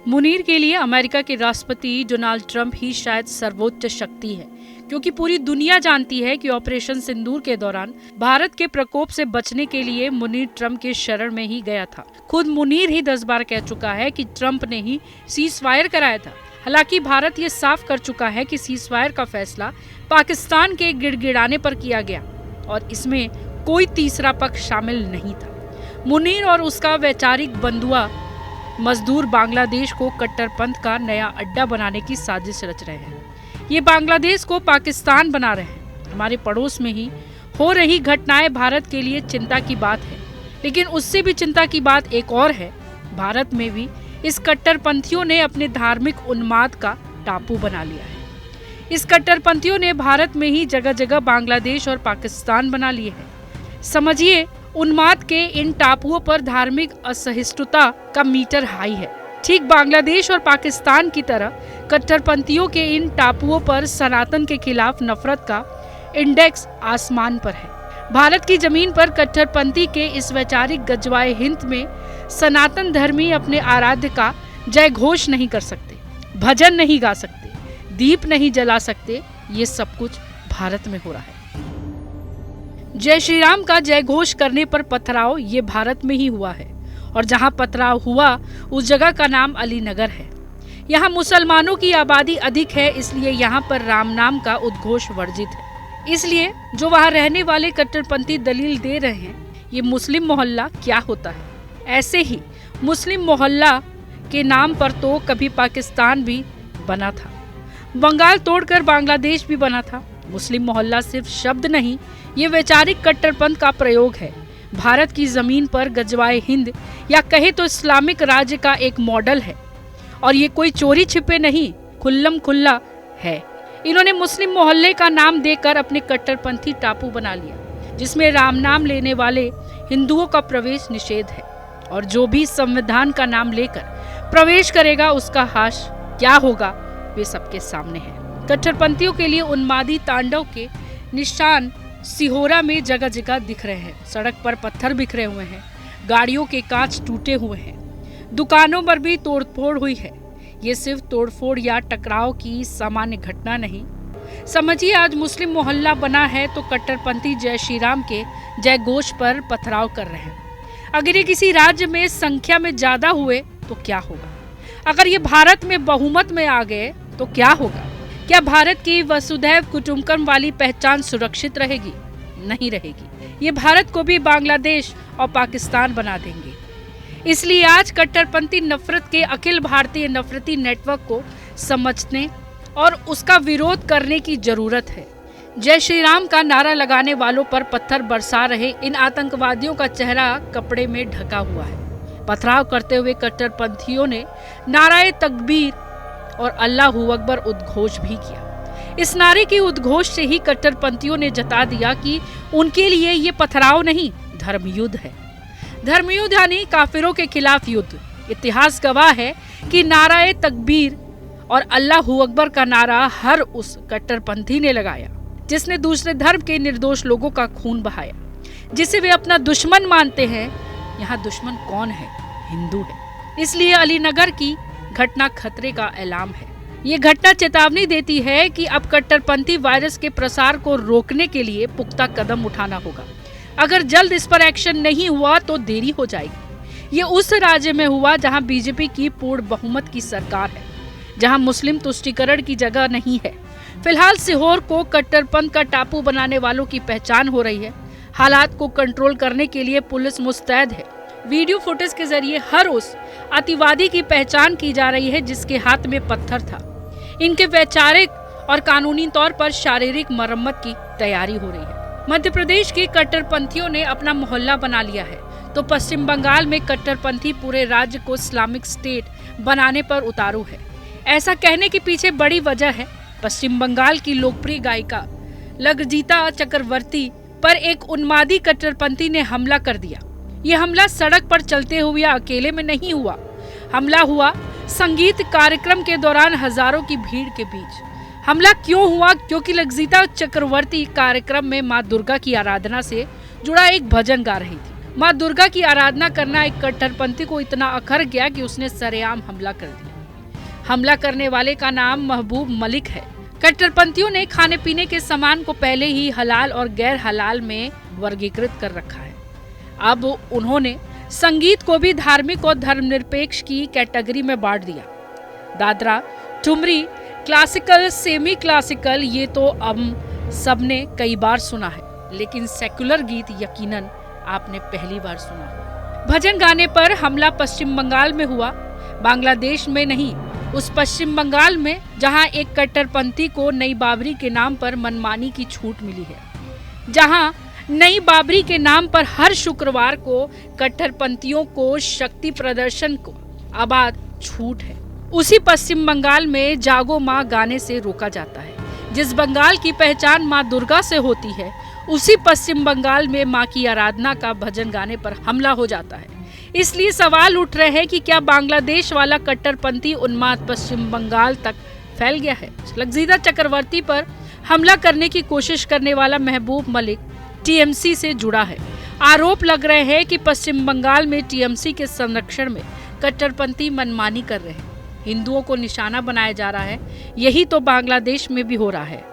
मुनीर के लिए अमेरिका के राष्ट्रपति डोनाल्ड ट्रंप ही शायद सर्वोच्च शक्ति है, क्योंकि पूरी दुनिया जानती है कि ऑपरेशन सिंदूर के दौरान भारत के प्रकोप से बचने के लिए मुनीर ट्रंप के शरण में ही गया था। खुद मुनीर ही 10 बार कह चुका है कि ट्रंप ने ही सीज फायर कराया था। हालांकि भारत ये साफ कर चुका है कि सीज फायर का फैसला पाकिस्तान के गिड़गिड़ाने पर किया गया और इसमें कोई तीसरा पक्ष शामिल नहीं था। मुनीर और उसका वैचारिक बंधुआ मजदूर बांग्लादेश को कट्टरपंथ का नया अड्डा बनाने की साजिश रच रहे हैं। ये बांग्लादेश को पाकिस्तान बना रहे हैं। हमारे पड़ोस में ही हो रही घटनाएं भारत के लिए चिंता की बात है, लेकिन उससे भी चिंता की बात एक और है। भारत में भी इस कट्टरपंथियों ने अपने धार्मिक उन्माद का टापू बना लिया है। इस कट्टरपंथियों ने भारत में ही जगह जगह बांग्लादेश और पाकिस्तान बना लिए हैं। समझिए, उन्माद के इन टापुओं पर धार्मिक असहिष्णुता का मीटर हाई है। ठीक बांग्लादेश और पाकिस्तान की तरह कट्टरपंथियों के इन टापुओं पर सनातन के खिलाफ नफरत का इंडेक्स आसमान पर है। भारत की जमीन पर कट्टरपंथी के इस वैचारिक गजवाए हिंद में सनातन धर्मी अपने आराध्य का जय घोष नहीं कर सकते, भजन नहीं गा सकते, दीप नहीं जला सकते। ये सब कुछ भारत में हो रहा है। जय श्री राम का जय घोष करने पर पथराव ये भारत में ही हुआ है, और जहां पथराव हुआ उस जगह का नाम अलीनगर है। यहाँ मुसलमानों की आबादी अधिक है, इसलिए यहाँ पर राम नाम का उद्घोष वर्जित है। इसलिए जो वहाँ रहने वाले कट्टरपंथी दलील दे रहे हैं, ये मुस्लिम मोहल्ला क्या होता है। ऐसे ही मुस्लिम मोहल्ला के नाम पर तो कभी पाकिस्तान भी बना था, बंगाल तोड़कर बांग्लादेश भी बना था। मुस्लिम मोहल्ला सिर्फ शब्द नहीं, ये वैचारिक कट्टरपंथ का प्रयोग है। भारत की जमीन पर गजवाए हिंद या कहे तो इस्लामिक राज्य का एक मॉडल है, और ये कोई चोरी छिपे नहीं, खुल्लम खुल्ला है। इन्होंने मुस्लिम मोहल्ले का नाम देकर अपने कट्टरपंथी टापू बना लिया, जिसमें राम नाम लेने वाले हिंदुओं का प्रवेश निषेध है, और जो भी संविधान का नाम लेकर प्रवेश करेगा उसका हाश क्या होगा वे सबके सामने है। कट्टरपंथियों के लिए उन्मादी तांडव के निशान सिहोरा में जगह जगह दिख रहे हैं। सड़क पर पत्थर बिखरे हुए हैं, गाड़ियों के कांच टूटे हुए हैं, दुकानों पर भी तोड़फोड़ हुई है। ये सिर्फ तोड़फोड़ या टकराव की सामान्य घटना नहीं। समझिए, आज मुस्लिम मोहल्ला बना है तो कट्टरपंथी जय श्री राम के जय घोष पर पथराव कर रहे हैं। अगर ये किसी राज्य में संख्या में ज्यादा हुए तो क्या होगा? अगर ये भारत में बहुमत में आ गए तो क्या होगा? क्या भारत की वसुधैव कुटुंबकम वाली पहचान सुरक्षित रहेगी? नहीं रहेगी। ये भारत को भी बांग्लादेश और पाकिस्तान बना देंगे। इसलिए आज कट्टरपंथी नफरत के अखिल भारतीय नफरती नेटवर्क को समझने और उसका विरोध करने की जरूरत है। जय श्री राम का नारा लगाने वालों पर पत्थर बरसा रहे इन आतंकवादियों का चेहरा कपड़े में ढका हुआ है। पथराव करते हुए कट्टरपंथियों ने नाराए तकबीर और अल्लाहू अकबर उद्घोष भी किया। इस नारे की उद्घोष से ही कट्टरपंथियों ने जता दिया कि उनके लिए ये पथराव नहीं, धर्मयुद्ध है। धर्मयुद्ध यानी काफिरों के खिलाफ युद्ध। इतिहास गवाह है कि नाराए तकबीर और अल्लाहू अकबर का नारा हर उस कट्टरपंथी ने लगाया जिसने दूसरे धर्म के निर्दोष लोगों का खून बहाया, जिसे वे अपना दुश्मन मानते हैं। यहाँ दुश्मन कौन है? हिंदू है। इसलिए अलीनगर की घटना खतरे का ऐलान है। ये घटना चेतावनी देती है कि अब कट्टरपंथी वायरस के प्रसार को रोकने के लिए पुख्ता कदम उठाना होगा। अगर जल्द इस पर एक्शन नहीं हुआ तो देरी हो जाएगी। ये उस राज्य में हुआ जहां बीजेपी की पूर्ण बहुमत की सरकार है, जहां मुस्लिम तुष्टीकरण की जगह नहीं है। फिलहाल सीहोर को कट्टरपंथ का टापू बनाने वालों की पहचान हो रही है। हालात को कंट्रोल करने के लिए पुलिस मुस्तैद है। वीडियो फुटेज के जरिए हर उस अतिवादी की पहचान की जा रही है जिसके हाथ में पत्थर था। इनके वैचारिक और कानूनी तौर पर शारीरिक मरम्मत की तैयारी हो रही है। मध्य प्रदेश के कट्टरपंथियों ने अपना मोहल्ला बना लिया है, तो पश्चिम बंगाल में कट्टरपंथी पूरे राज्य को इस्लामिक स्टेट बनाने पर उतारू है। ऐसा कहने के पीछे बड़ी वजह है। पश्चिम बंगाल की लोकप्रिय गायिका लगजीता चक्रवर्ती पर एक उन्मादी कट्टरपंथी ने हमला कर दिया। ये हमला सड़क पर चलते हुए या अकेले में नहीं हुआ। हमला हुआ संगीत कार्यक्रम के दौरान हजारों की भीड़ के बीच। हमला क्यों हुआ? क्योंकि लगजीता चक्रवर्ती कार्यक्रम में माँ दुर्गा की आराधना से जुड़ा एक भजन गा रही थी। माँ दुर्गा की आराधना करना एक कट्टरपंथी को इतना अखर गया कि उसने सरेआम हमला कर दिया। हमला करने वाले का नाम महबूब मलिक है। कट्टरपंथियों ने खाने पीने के सामान को पहले ही हलाल और गैर हलाल में वर्गीकृत कर रखा है। अब उन्होंने संगीत को भी धार्मिक और धर्मनिरपेक्ष की कैटेगरी में बांट दिया। Dadra, thumri, classical, semi classical, ये तो अब सबने कई बार सुना है, लेकिन सेकुलर गीत यकीनन आपने पहली बार सुना। भजन गाने पर हमला पश्चिम बंगाल में हुआ, बांग्लादेश में नहीं। उस पश्चिम बंगाल में जहां एक कट्टरपंथी को नई बाबरी के नाम पर मनमानी की छूट मिली है, जहां नई बाबरी के नाम पर हर शुक्रवार को कट्टरपंथियों को शक्ति प्रदर्शन को आबाद छूट है, उसी पश्चिम बंगाल में जागो माँ गाने से रोका जाता है। जिस बंगाल की पहचान माँ दुर्गा से होती है, उसी पश्चिम बंगाल में माँ की आराधना का भजन गाने पर हमला हो जाता है। इसलिए सवाल उठ रहे हैं कि क्या बांग्लादेश वाला कट्टरपंथी उन्माद पश्चिम बंगाल तक फैल गया है। लग्जीदा चक्रवर्ती पर हमला करने की कोशिश करने वाला महबूब मलिक टीएमसी से जुड़ा है। आरोप लग रहे हैं कि पश्चिम बंगाल में टीएमसी के संरक्षण में कट्टरपंथी मनमानी कर रहे हैं, हिंदुओं को निशाना बनाया जा रहा है। यही तो बांग्लादेश में भी हो रहा है।